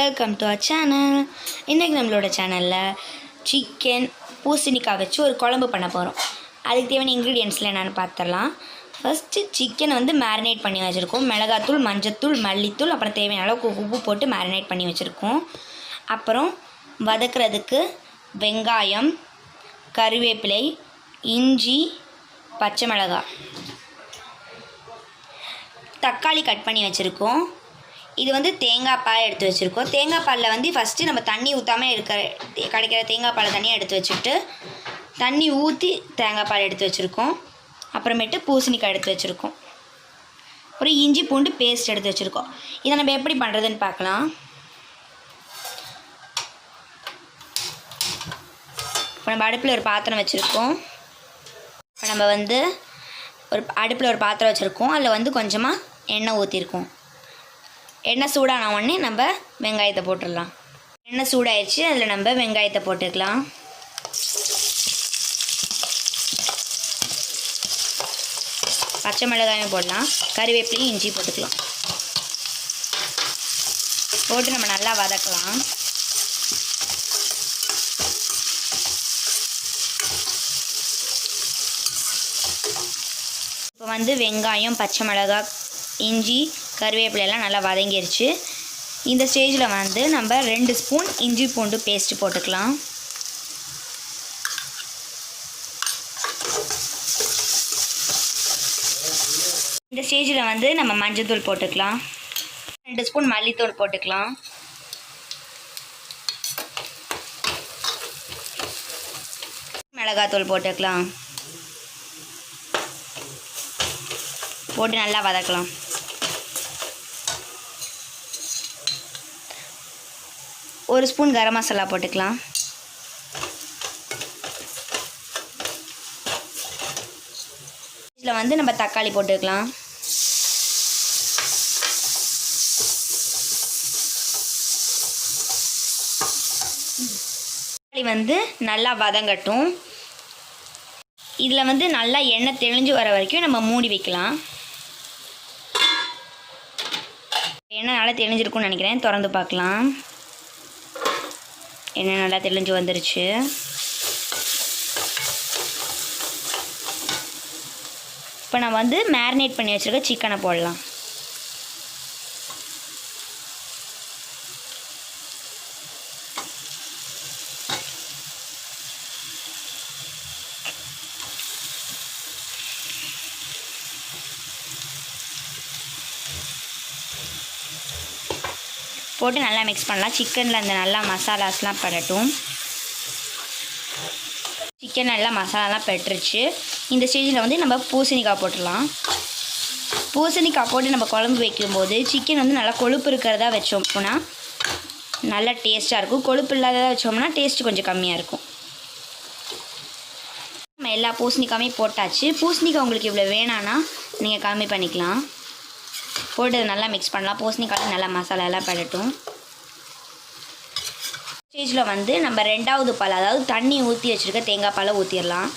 Welcome to our channel. இன்றைக்கி நம்மளோட சேனலில் சிக்கன் பூசணிக்காய் வச்சு ஒரு குழம்பு பண்ண போகிறோம். அதுக்கு தேவையான இன்க்ரீடியன்ட்ஸில் என்னென்னு பார்த்துடலாம். ஃபஸ்ட்டு சிக்கனை மேரினேட் பண்ணி வச்சுருக்கோம். மிளகாத்தூள், மஞ்சத்தூள், மல்லித்தூள், அப்புறம் தேவையான அளவுக்கு உப்பு போட்டு மேரினேட் பண்ணி வச்சுருக்கோம். அப்புறம் வதக்கிறதுக்கு வெங்காயம், கருவேப்பிலை, இஞ்சி, பச்சை மிளகாய், தக்காளி கட் பண்ணி வச்சுருக்கோம். இது தேங்காய் பால் எடுத்து வச்சுருக்கோம். தேங்காய் பாலில் ஃபஸ்ட்டு நம்ம தண்ணி ஊற்றாமல் கிடைக்கிற தேங்காய் பாலை தனியாக எடுத்து வச்சுட்டு தண்ணி ஊற்றி தேங்காய் பால் எடுத்து வச்சுருக்கோம். அப்புறமேட்டு பூசணிக்காய் எடுத்து வச்சுருக்கோம். அப்புறம் இஞ்சி பூண்டு பேஸ்ட் எடுத்து வச்சுருக்கோம். இதை நம்ம எப்படி பண்ணுறதுன்னு பார்க்கலாம். இப்போ நம்ம அடுப்பில் ஒரு பாத்திரம் வச்சுருக்கோம். இப்போ நம்ம அடுப்பில் ஒரு பாத்திரம் வச்சுருக்கோம். அதில் கொஞ்சமாக எண்ணெய் ஊற்றிருக்கோம். எண்ணெய் சூடான உடனே நம்ம வெங்காயத்தை போட்டுடலாம். எண்ணெய் சூடாயிடுச்சு, அதில் நம்ம வெங்காயத்தை போட்டுக்கலாம். பச்சை மிளகாயும் போடலாம், கருவேப்பிலையும் இஞ்சி போட்டுக்கலாம். போட்டு நம்ம நல்லா வதக்கலாம். இப்போ வெங்காயம், பச்சை மிளகாய், இஞ்சி, கருவேப்பிலையெல்லாம் நல்லா வதங்கிருச்சு. இந்த ஸ்டேஜில் நம்ம 2 ஸ்பூன் இஞ்சி பூண்டு பேஸ்ட்டு போட்டுக்கலாம். இந்த ஸ்டேஜில் நம்ம மஞ்சள்தூள் போட்டுக்கலாம். 2 ஸ்பூன் மல்லித்தூள் போட்டுக்கலாம். மிளகாத்தூள் போட்டுக்கலாம். போட்டு நல்லா வதக்கலாம். ஒரு ஸ்பூன் கரம் மசாலா போட்டுக்கலாம். இதில் நம்ம தக்காளி போட்டுக்கலாம். தக்காளி நல்லா வதங்கட்டும். இதில் நல்லா எண்ணெய் தெளிஞ்சு வர வரைக்கும் நம்ம மூடி வைக்கலாம். எண்ணெய் நல்லா தெளிஞ்சிருக்கும்னு நினைக்கிறேன். திறந்து பார்க்கலாம். எண்ணெய் நல்லா தெளிஞ்சு வந்துருச்சு. இப்போ நான் மேரினேட் பண்ணி வச்சுருக்க சிக்கனை போடலாம். போட்டு நல்லா மிக்ஸ் பண்ணலாம். சிக்கனில் அந்த நல்லா மசாலாஸ்லாம் படட்டும். சிக்கன் நல்லா மசாலாலாம் பட்டுருச்சு. இந்த ஸ்டேஜில் நம்ம பூசணிக்காய் போட்டுடலாம். பூசணிக்காய் போட்டு நம்ம குழம்பு வைக்கும்போது சிக்கன் நல்லா கொழுப்பு இருக்கிறதா வச்சோம்னா நல்லா டேஸ்ட்டாக இருக்கும். கொழுப்பு இல்லாததாக வச்சோம்னா டேஸ்ட்டு கொஞ்சம் கம்மியாக இருக்கும். நம்ம எல்லா பூசணிக்காயுமே போட்டாச்சு. பூசணிக்காய் உங்களுக்கு இவ்வளோ வேணான்னா நீங்கள் கம்மி பண்ணிக்கலாம். போட்டு நல்லா மிக்ஸ் பண்ணலாம். பூசணிக்காய் நல்லா மசாலா எல்லாம் படட்டும். ஸ்டேஜில் நம்ம 2வது பால், அதாவது தண்ணி ஊற்றி வச்சுருக்க தேங்காய் பாலை ஊற்றிடலாம்.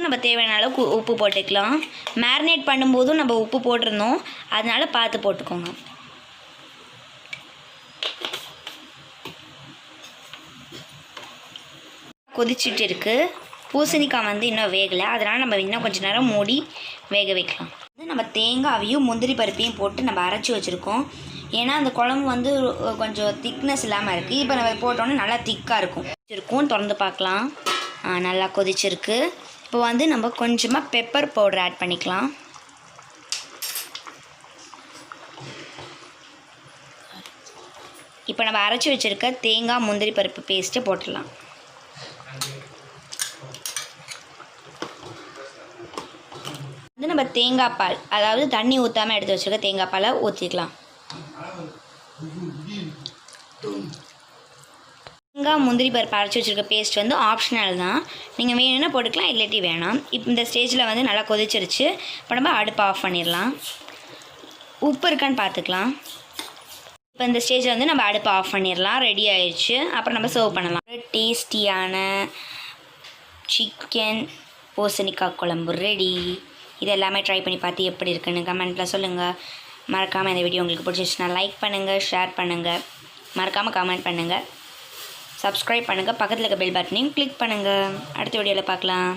நம்ம தேவையான அளவுக்கு உப்பு போட்டுக்கலாம். மேரினேட் பண்ணும்போதும் நம்ம உப்பு போட்டிருந்தோம், அதனால் பார்த்து போட்டுக்கோங்க. கொதிச்சுட்டு இருக்குது. பூசணிக்காய் இன்னும் வேகலை, அதனால் நம்ம இன்னும் கொஞ்சம் நேரம் மூடி வேக வைக்கலாம். நம்ம தேங்காயையும் முந்திரி பருப்பையும் போட்டு நம்ம அரைச்சி வச்சுருக்கோம். ஏன்னா அந்த குழம்பு கொஞ்சம் திக்னஸ் இல்லாமல் இருக்குது. இப்போ நம்ம போட்டோன்னே நல்லா திக்காக இருக்கும். திறந்து பார்க்கலாம். நல்லா கொதிச்சிருக்கு. இப்போ நம்ம கொஞ்சமாக பெப்பர் பவுடர் ஆட் பண்ணிக்கலாம். இப்போ நம்ம அரைச்சி வச்சுருக்க தேங்காய் முந்திரி பருப்பு பேஸ்ட்டு போட்டுடலாம். நம்ம தேங்காய் பால், அதாவது தண்ணி ஊற்றாமல் எடுத்து வச்சுருக்க தேங்காய் பாலை ஊற்றிக்கலாம். தேங்காய் முந்திரி பருப்பு அரைச்சி வச்சுருக்க பேஸ்ட் ஆப்ஷனல் தான். நீங்கள் வேணும்னா போட்டுக்கலாம், இல்லாட்டி வேணாம். இப்போ இந்த ஸ்டேஜில் நல்லா கொதிச்சிருச்சு. இப்போ நம்ம அடுப்பு ஆஃப் பண்ணிடலாம். உப்பு இருக்கான்னு பார்த்துக்கலாம். இப்போ இந்த ஸ்டேஜில் நம்ம அடுப்பு ஆஃப் பண்ணிடலாம். ரெடி ஆயிடுச்சு. அப்புறம் நம்ம சர்வ் பண்ணலாம். டேஸ்டியான சிக்கன் பூசணிக்காய் குழம்பு ரெடி. இது எல்லாமே ட்ரை பண்ணி பார்த்து எப்படி இருக்குன்னு கமெண்ட்டில் சொல்லுங்கள். மறக்காமல் இந்த வீடியோ உங்களுக்கு பிடிச்சிச்சுன்னா லைக் பண்ணுங்கள், ஷேர் பண்ணுங்கள், மறக்காமல் கமெண்ட் பண்ணுங்கள், சப்ஸ்கிரைப் பண்ணுங்கள், பக்கத்தில் இருக்க பெல் பட்டனையும் கிளிக் பண்ணுங்கள். அடுத்த வீடியோவில் பார்க்கலாம்.